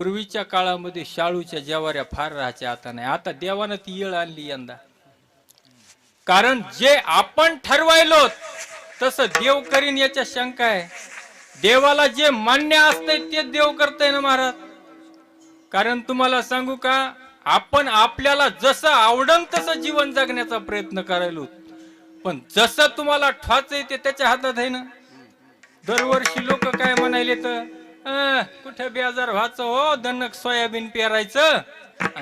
पूर्वीच्या काळामध्ये शाळूच्या ज्वाऱ्या फार राहायच्या, आता नाही. आता देवानं ती येळ आणली यंदा. कारण जे आपण ठरवायलो तसं देव करीन याच्या शंका आहे. देवाला जे मान्य असतंय ते देव करतय ना महाराज. कारण तुम्हाला सांगू का, आपण आपल्याला जसं आवडन तसं जीवन जगण्याचा प्रयत्न करायलो, पण जसं तुम्हाला ठवाच ते त्याच्या हातात आहे ना. दरवर्षी लोक काय म्हणाले तर कुठे बेजार व्हायचं हो, दणक सोयाबीन पेरायचं,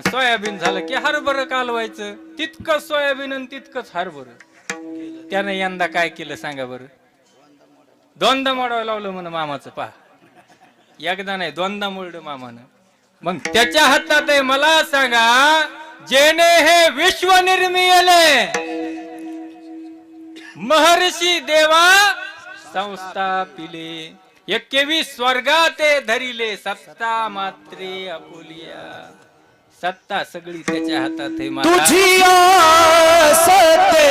सोयाबीन झालं की हरभरं कालवायचं. तितकंच सोयाबीन आणि तितकंच हरभरं. त्यानं यंदा काय केलं सांगा बरं? दोनदा मोडावं लावलं म्हण मामाचं. पहा, एकदा नाही दोनदा मोडलं मामानं. मग त्याच्या हातात आहे. मला सांगा, जेने हे विश्व निर्मिले महर्षी देवा संस्थापिले, 21 स्वर्गाते धरिले, सत्ता मात्रे अपुलिया. सत्ता सगळी त्याच्या हातात आहे. तुझी आसते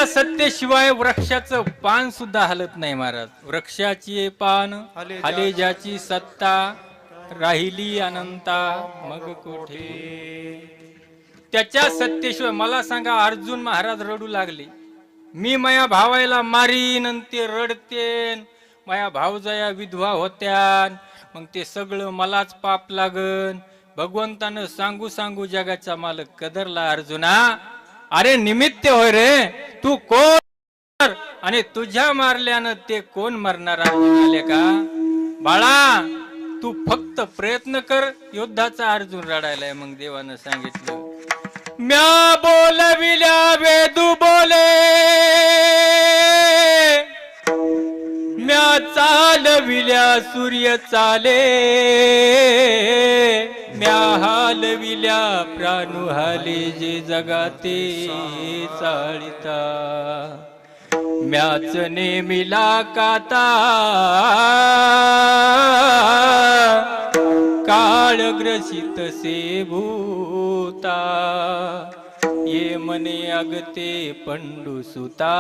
सत्तेशिवाय वृक्षाचं पान सुद्धा हलत नाही महाराज. वृक्षाची पान हले ज्याची सत्ता, राहिली अनंता मग कोठे. त्याच्या सत्तेशिवाय. मला सांगा, अर्जुन महाराज रडू लागले, मी माया भावायला मारीन आणि ते रडतेन, माया भावजया विधवा होत्यान, मग ते सगळं मलाच पाप लागन. भगवंतानं सांगू सांगू जगाचा मालक कदरला अर्जुना. अरे निमित्त होय रे, तू कोण आणि तुझ्या मारल्यानं ते कोण मरणार आले का. बाळा तू फक्त प्रयत्न कर. युद्धाचा अर्जुन रडायलाय. मग देवानं सांगितलं, म्या बोलविल्या वेदू बोले, म्या चालविल्या सूर्य चाले, म्या हालविल्या प्राणू हाले जे जगाते चाळिता, म्याच नेमिला काता काळ ग्रसित से भूता, ये मने अगते पंडू सुता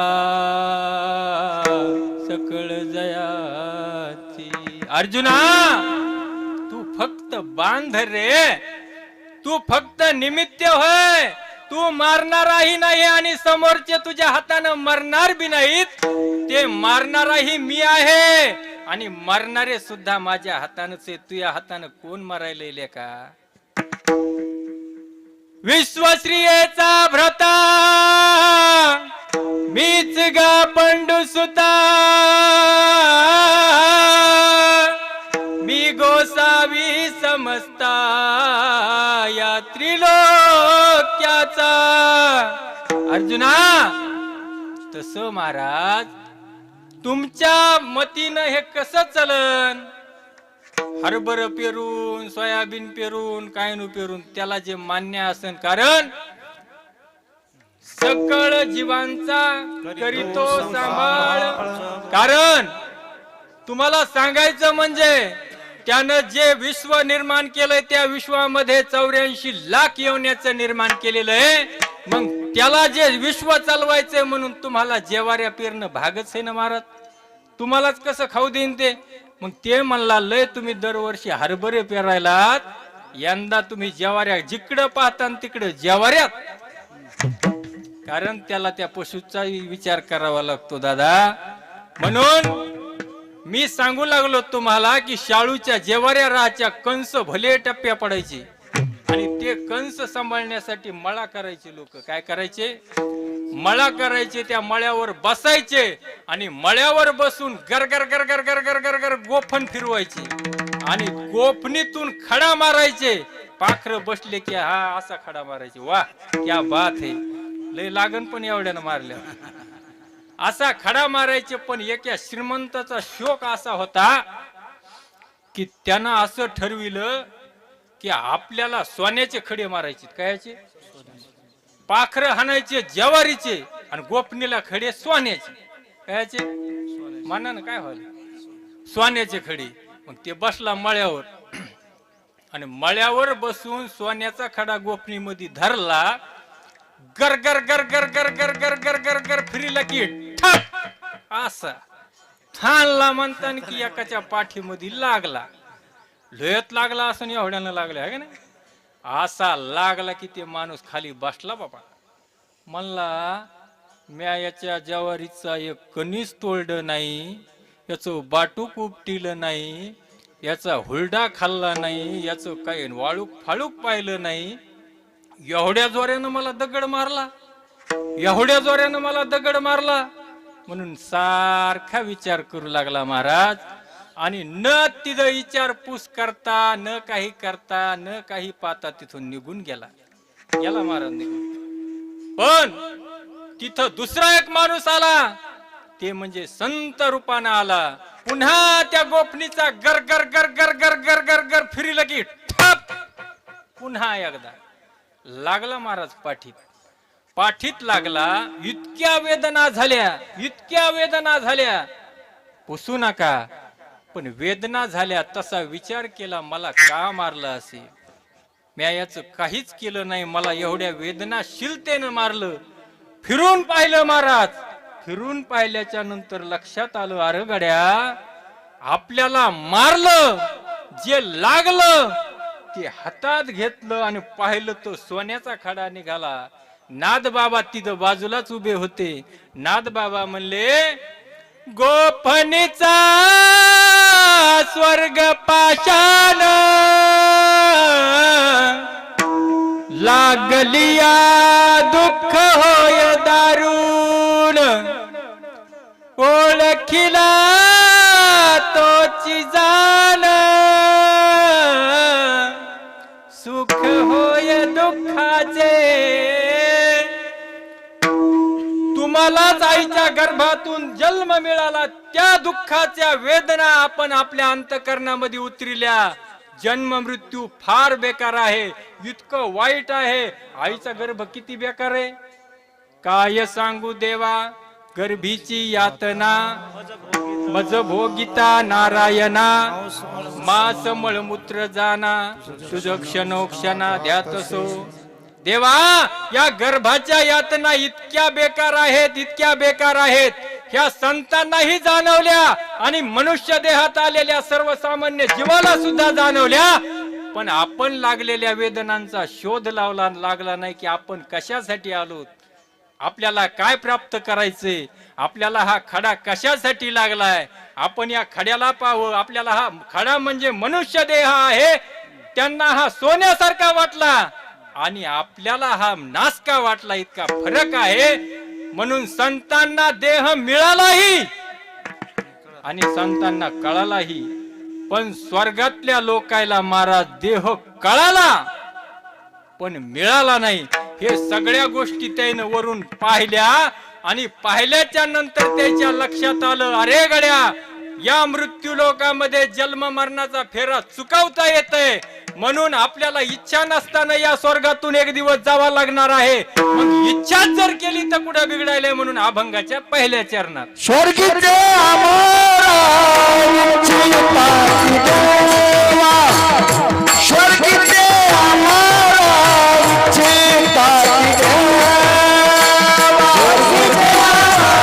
सकळ जयाची. अर्जुना तू फक्त बांध रे, तू फक्त निमित्त होय. तू मारणाराही नाही आणि समोरचे तुझ्या हातानं मरणार बी नाहीत. ते मारणाराही मी आहे आणि मरणारे सुद्धा माझ्या हातानच आहे. तुझ्या हातानं कोण मारायला का. विश्वश्रियेचा भ्रता मीच गा पंडू सुता, मी गोसावी समजता या त्रिलोक्याचा. अर्जुना तस महाराज तुमच्या मतीनं हे कसं चलन. हरभर पेरून, सोयाबीन पेरून, कायनू पेरून, त्याला जे मान्य असन. कारण सकळ जीवांचा करीतो सांभाळ. कारण तुम्हाला सांगायचं म्हणजे त्यानं जे विश्व निर्माण केलंय त्या विश्वामध्ये 84 लाख योन्याचं निर्माण केलेलं आहे. मग त्याला जे विश्व चालवायचंय म्हणून तुम्हाला जेवाऱ्या पेरणं भागच आहे ना महाराज. तुम्हालाच कसं खाऊ देईन ते. मग ते म्हणला, लय तुम्ही दरवर्षी हरभरे पेरायलात, यंदा तुम्ही जेवाऱ्या जिकडं पाहता तिकडं जेवाऱ्यात. कारण त्याला त्या पशुचा विचार करावा लागतो दादा. म्हणून मी सांगू लागलो तुम्हाला की शाळूच्या जेवाऱ्या राहाच्या कंस भले टप्प्या पडायचे आणि ते कंस सांभाळण्यासाठी मळा करायचे लोक. काय करायचे? मळा करायचे. त्या मळ्यावर बसायचे आणि मळ्यावर बसून गरगर गरगर गरगर गरगर गोफण फिरवायचे आणि गोफणीतून खडा मारायचे. पाखर बसले की हा असा खडा मारायचे. वा क्या बात है. लय लागण पण एवढ्यानं मारल्या. असा खडा मारायचे. पण एका श्रीमंताचा शोक असा होता की त्यानं असं ठरविलं की आपल्याला सोन्याचे खडे मारायचे. कायचे? पाखर हाणायचे ज्वारीचे आणि गोपनीला खडे सोन्याचे. कायचे? म्हणा ना काय व्हायला? सोन्याचे खडे. मग ते बसला मळ्यावर आणि मळ्यावर बसून सोन्याचा खडा गोपनीमध्ये धरला. गर गर गर गर गर गर गर गर गर गर फिरला की ठप असा थांबला म्हणताना की एकाच्या पाठीमध्ये लागला. लयत लागला असं एवढ्यानं लागलं आहे का नाही? असा लागला की ते माणूस खाली बसला. बाबा म्हणला म्या याच्या ज्वारीचा एक कणीस तोडलं नाही, याचं बाटूक उपटिलं नाही, याचा हुलडा खाल्ला नाही, याचं काही वाळूक फाळूक पाहिलं नाही. एवढ्या जोऱ्यानं मला दगड मारला, एवढ्या जोऱ्यानं मला दगड मारला म्हणून सारखा विचार करू लागला महाराज. आणि न तिथं विचारपूस करता, न काही करता, न काही पाहता तिथून निघून गेला. गेला महाराज निघून. पण तिथं दुसरा एक माणूस आला, ते म्हणजे संत रूपानं आला. पुन्हा त्या गोपनीचा गर गर गर गर गर गर गर गर फिरलं की ठप पुन्हा एकदा लागला महाराज पाठीत. पाठीत लागला. इतक्या वेदना झाल्या, इतक्या वेदना झाल्या, पुसू नका. पण वेदना झाल्या. तसा विचार केला मला का मारलं असे? म्या याच काहीच केलं नाही, मला एवढ्या वेदनाशीलतेनं मारलं. फिरून पाहिलं महाराज. फिरून पाहिल्याच्या नंतर लक्षात आलं, अरे गड्या आपल्याला मारलं, जे लागलं ते हातात घेतलं आणि पाहिलं तो सोन्याचा खडा निघाला. नादबाबा तिथं बाजूलाच उभे होते. नादबाबा म्हणले, गोपनीचा स्वर्ग पाशान लागलिया दुःख होय दारुण, ओळखिला तोची जाण, सुख होय दुःखाचे. तुम्हालाच आईच्या गर्भातून जन्म मिळाला, त्या दुःखाच्या वेदना आपण आपल्या अंतःकरणामध्ये उतरिल्या. जन्म मृत्यू फार बेकार आहे, इतकं वाईट आहे. आईचा गर्भ किती बेकार आहे काय सांगू देवा. गर्भीची यातना मज भोगिता नारायणा, मास मळमूत्र जाना, तुझ क्षणोक्षणा ध्यातसो. देवा या गर्भाच्या यातना इतक्या बेकार आहेत, इतक्या बेकार आहेत. ह्या संतांनाही जाणवल्या आणि मनुष्य देहात आलेल्या सर्वसामान्य जीवाला सुद्धा जाणवल्या. पण आपण लागलेल्या वेदनांचा शोध लागला नाही की आपण कशासाठी आलो, आपल्याला काय प्राप्त करायचे, आपल्याला हा खडा कशासाठी लागलाय. आपण या खड्याला पाहावं. आपल्याला हा खडा म्हणजे मनुष्य देह आहे, त्यांना हा सोन्यासारखा वाटला आणि आपल्याला हा नासका वाटला. इतका फरक आहे. म्हणून संतांना देह मिळालाही आणि संतांना कळालाही. पण स्वर्गातल्या लोकायला महाराज देह कळाला पण मिळाला नाही. हे सगळ्या गोष्टी त्यानं वरून पाहिल्या आणि पाहिल्याच्या नंतर त्याच्या लक्षात आलं, अरे गड्या या मृत्यू लोकामध्ये जन्म मरणाचा फेरा चुकवता येतंय. म्हणून आपल्याला इच्छा नसताना या स्वर्गातून एक दिवस जावा लागणार आहे. मग इच्छा जर केली तर कुठे बिघडायला, म्हणून अभंगाच्या पहिल्या चरणात स्वर्गीचे आम्हाला इच्छिता देवा, स्वर्गीचे आम्हाला इच्छिता देवा, स्वर्गीचे आम्हाला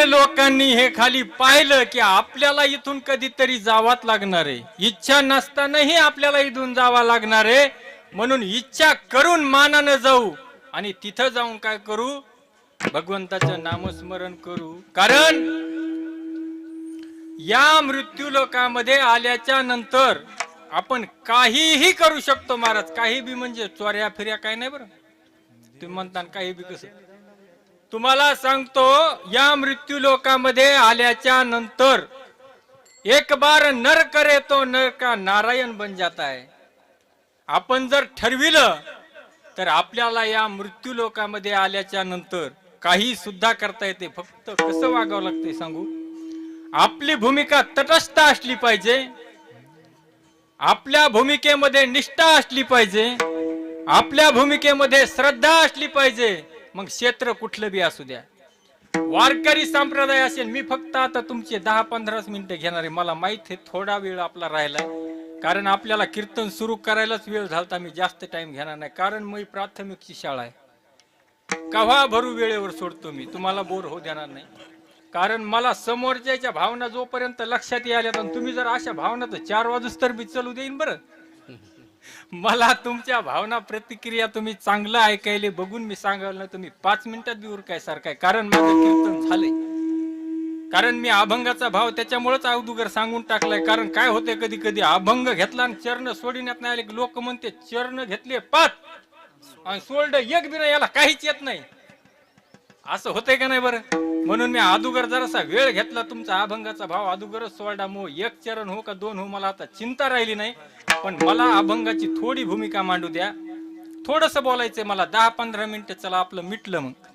लोकांनी हे खाली पाहिलं की आपल्याला इथून कधीतरी जावाच लागणार आहे, इच्छा नसतानाही आपल्याला इथून जावा लागणार आहे, म्हणून इच्छा करून मानानं जाऊ आणि तिथं जाऊन काय करू, भगवंताचं नामस्मरण करू. कारण या मृत्यू लोकामध्ये आल्याच्या नंतर आपण काहीही करू शकतो महाराज. काही बी म्हणजे चोऱ्या फिर्या काय नाही बरं. तुम्ही म्हणता काही बी कसं, तुम्हाला सांगतो या मृत्यू लोकामध्ये आल्याच्या नंतर एक बार नर करे तो नर का नारायण बन जाता है. आपण जर ठरविलं तर आपल्याला या मृत्यू लोकामध्ये आल्याच्या नंतर काही सुद्धा करता येते. फक्त कसं वागावं लागते सांगू. आपली भूमिका तटस्थ असली पाहिजे, आपल्या भूमिकेमध्ये निष्ठा असली पाहिजे, आपल्या भूमिकेमध्ये श्रद्धा असली पाहिजे. मग क्षेत्र कुठलं बी असू द्या, वारकरी संप्रदाय असेल. मी फक्त आता तुमचे 10-15 मिनिटं घेणार आहे. मला माहित आहे थोडा वेळ आपला राहिलाय, कारण आपल्याला कीर्तन सुरू करायलाच वेळ झालता. मी जास्त टाइम घेणार नाही, कारण मी प्राथमिकची शाळा आहे. कव्हा भरू वेळेवर सोडतो मी, तुम्हाला बोर होऊ देणार नाही. कारण मला समोरच्या भावना जोपर्यंत लक्षात यायला, तुम्ही जर अशा भावना तर 4 वाजूस तर बी चालू देईन बरं. मला तुमच्या भावना प्रतिक्रिया तुम्ही चांगलं ऐकायले बघून मी सांगायला ना, तुम्ही 5 मिनिटात बी उरकाय सारखं आहे. कारण माझं कीर्तन झालंय, कारण मी अभंगाचा भाव त्याच्यामुळेच अगोदर सांगून टाकलाय. कारण काय होते कधी कधी अभंग घेतला आणि चरण सोडण्यात नाही आले, लोक म्हणते चरण घेतले 5 आणि सोडलं एक बी नाही, याला काहीच येत नाही. असं होतंय का नाही बरं. म्हणून मी अगोदर जरासा वेळ घेतला, तुमचा अभंगाचा भाव अगोदरच सोडा. मग 1 चरण हो का 2 हो मला आता चिंता राहिली नाही. पण मला अभंगाची थोडी भूमिका मांडू द्या. थोडस बोलायचंय मला, 10-15 मिनिटं. चला आपलं मिटलं मग.